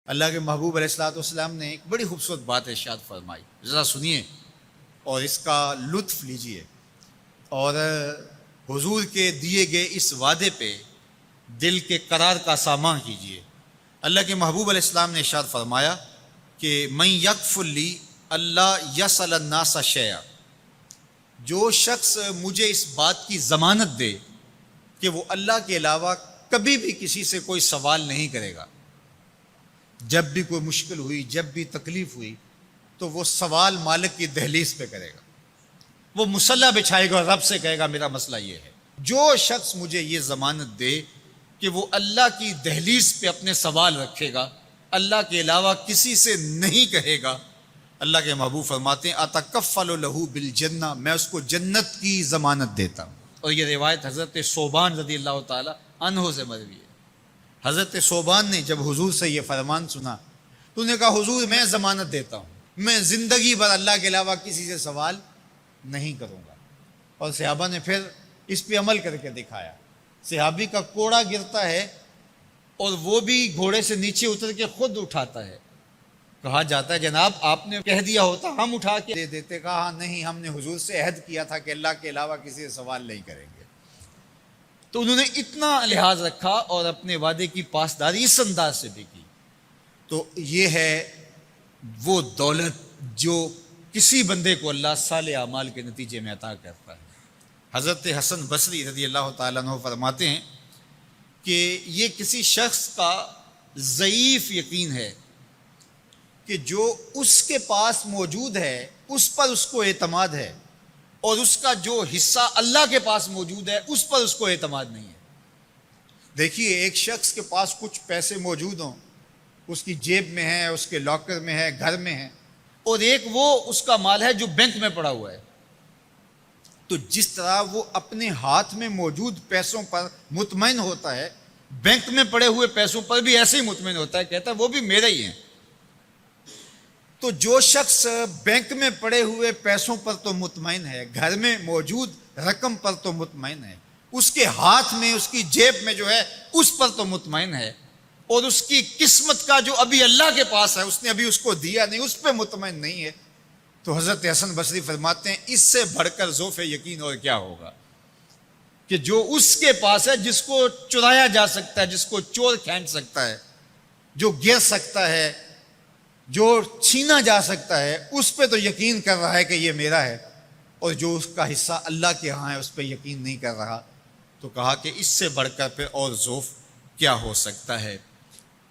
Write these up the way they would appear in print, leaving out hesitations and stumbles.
اللہ کے محبوب علیہ الصلوۃ والسلام نے ایک بڑی خوبصورت بات ارشاد فرمائی، ذرا سنیے اور اس کا لطف لیجئے، اور حضور کے دیے گئے اس وعدے پہ دل کے قرار کا سامان کیجئے۔ اللہ کے محبوب علیہ السلام نے ارشاد فرمایا کہ من یکفل لی اللہ یسأل الناس شیئا، جو شخص مجھے اس بات کی ضمانت دے کہ وہ اللہ کے علاوہ کبھی بھی کسی سے کوئی سوال نہیں کرے گا، جب بھی کوئی مشکل ہوئی، جب بھی تکلیف ہوئی تو وہ سوال مالک کی دہلیز پہ کرے گا، وہ مصلی بچھائے گا اور رب سے کہے گا میرا مسئلہ یہ ہے۔ جو شخص مجھے یہ ضمانت دے کہ وہ اللہ کی دہلیز پہ اپنے سوال رکھے گا، اللہ کے علاوہ کسی سے نہیں کہے گا، اللہ کے محبوب فرماتے ہیں اتکفل لہ بالجنہ، میں اس کو جنت کی ضمانت دیتا ہوں۔ اور یہ روایت حضرت ثوبان رضی اللہ تعالی عنہ سے مروی ہے۔ حضرت ثوبان نے جب حضور سے یہ فرمان سنا تو انہوں نے کہا حضور میں ضمانت دیتا ہوں، میں زندگی بھر اللہ کے علاوہ کسی سے سوال نہیں کروں گا۔ اور صحابہ نے پھر اس پہ عمل کر کے دکھایا۔ صحابی کا کوڑا گرتا ہے اور وہ بھی گھوڑے سے نیچے اتر کے خود اٹھاتا ہے، کہا جاتا ہے جناب آپ نے کہہ دیا ہوتا ہم اٹھا کے دے دیتے، کہا ہاں نہیں، ہم نے حضور سے عہد کیا تھا کہ اللہ کے علاوہ کسی سے سوال نہیں کریں گے۔ تو انہوں نے اتنا لحاظ رکھا اور اپنے وعدے کی پاسداری اس انداز سے بھی کی۔ تو یہ ہے وہ دولت جو کسی بندے کو اللہ صالح اعمال کے نتیجے میں عطا کرتا ہے۔ حضرت حسن بصری رضی اللہ تعالیٰ عنہ فرماتے ہیں کہ یہ کسی شخص کا ضعیف یقین ہے کہ جو اس کے پاس موجود ہے اس پر اس کو اعتماد ہے، اور اس کا جو حصہ اللہ کے پاس موجود ہے اس پر اس کو اعتماد نہیں ہے۔ دیکھیے ایک شخص کے پاس کچھ پیسے موجود ہوں، اس کی جیب میں ہے، اس کے لاکر میں ہے، گھر میں ہے، اور ایک وہ اس کا مال ہے جو بینک میں پڑا ہوا ہے، تو جس طرح وہ اپنے ہاتھ میں موجود پیسوں پر مطمئن ہوتا ہے، بینک میں پڑے ہوئے پیسوں پر بھی ایسے ہی مطمئن ہوتا ہے، کہتا ہے وہ بھی میرے ہی ہیں۔ تو جو شخص بینک میں پڑے ہوئے پیسوں پر تو مطمئن ہے، گھر میں موجود رقم پر تو مطمئن ہے، اس کے ہاتھ میں اس کی جیب میں جو ہے اس پر تو مطمئن ہے، اور اس کی قسمت کا جو ابھی اللہ کے پاس ہے اس نے ابھی اس کو دیا نہیں، اس پہ مطمئن نہیں ہے، تو حضرت حسن بصری فرماتے ہیں اس سے بڑھ کر ذوف یقین اور کیا ہوگا کہ جو اس کے پاس ہے، جس کو چرایا جا سکتا ہے، جس کو چور کھینچ سکتا ہے، جو گر سکتا ہے، جو چھینا جا سکتا ہے، اس پہ تو یقین کر رہا ہے کہ یہ میرا ہے، اور جو اس کا حصہ اللہ کے ہاں ہے اس پہ یقین نہیں کر رہا۔ تو کہا کہ اس سے بڑھ کر پھر اور ذوف کیا ہو سکتا ہے۔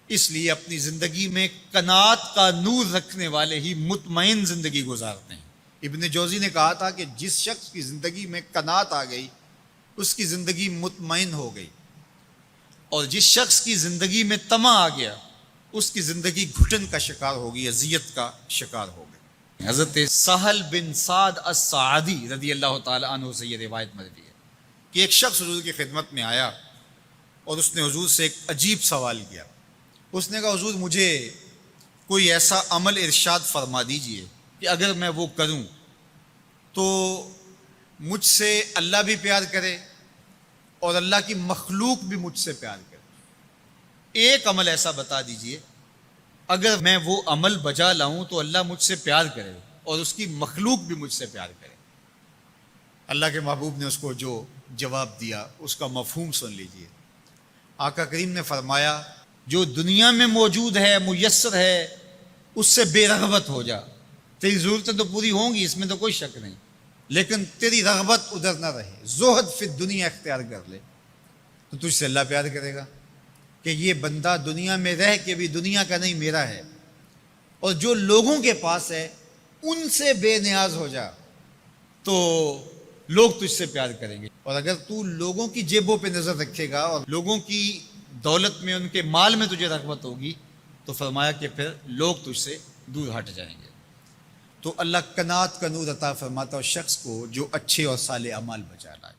اس لیے اپنی زندگی میں قناعت کا نور رکھنے والے ہی مطمئن زندگی گزارتے ہیں۔ ابن جوزی نے کہا تھا کہ جس شخص کی زندگی میں قناعت آ گئی اس کی زندگی مطمئن ہو گئی، اور جس شخص کی زندگی میں طمع آ گیا اس کی زندگی گھٹن کا شکار ہوگی، اذیت کا شکار ہو گئی۔ حضرت سہل بن سعد الساعدی رضی اللہ تعالی عنہ سے یہ روایت مروی ہے کہ ایک شخص حضور کی خدمت میں آیا اور اس نے حضور سے ایک عجیب سوال کیا۔ اس نے کہا حضور مجھے کوئی ایسا عمل ارشاد فرما دیجئے کہ اگر میں وہ کروں تو مجھ سے اللہ بھی پیار کرے اور اللہ کی مخلوق بھی مجھ سے پیار کرے۔ ایک عمل ایسا بتا دیجئے اگر میں وہ عمل بجا لاؤں تو اللہ مجھ سے پیار کرے اور اس کی مخلوق بھی مجھ سے پیار کرے۔ اللہ کے محبوب نے اس کو جو جواب دیا اس کا مفہوم سن لیجئے۔ آقا کریم نے فرمایا جو دنیا میں موجود ہے، میسر ہے، اس سے بے رغبت ہو جا، تیری ضرورتیں تو پوری ہوں گی، اس میں تو کوئی شک نہیں، لیکن تیری رغبت ادھر نہ رہے، زہد فی الدنیا اختیار کر لے، تو تجھ سے اللہ پیار کرے گا کہ یہ بندہ دنیا میں رہ کے بھی دنیا کا نہیں میرا ہے، اور جو لوگوں کے پاس ہے ان سے بے نیاز ہو جا تو لوگ تجھ سے پیار کریں گے، اور اگر تو لوگوں کی جیبوں پہ نظر رکھے گا اور لوگوں کی دولت میں، ان کے مال میں تجھے رغبت ہوگی تو فرمایا کہ پھر لوگ تجھ سے دور ہٹ جائیں گے۔ تو اللہ قناعت کا نور عطا فرماتا ہے شخص کو جو اچھے اور صالح اعمال بچا لائے۔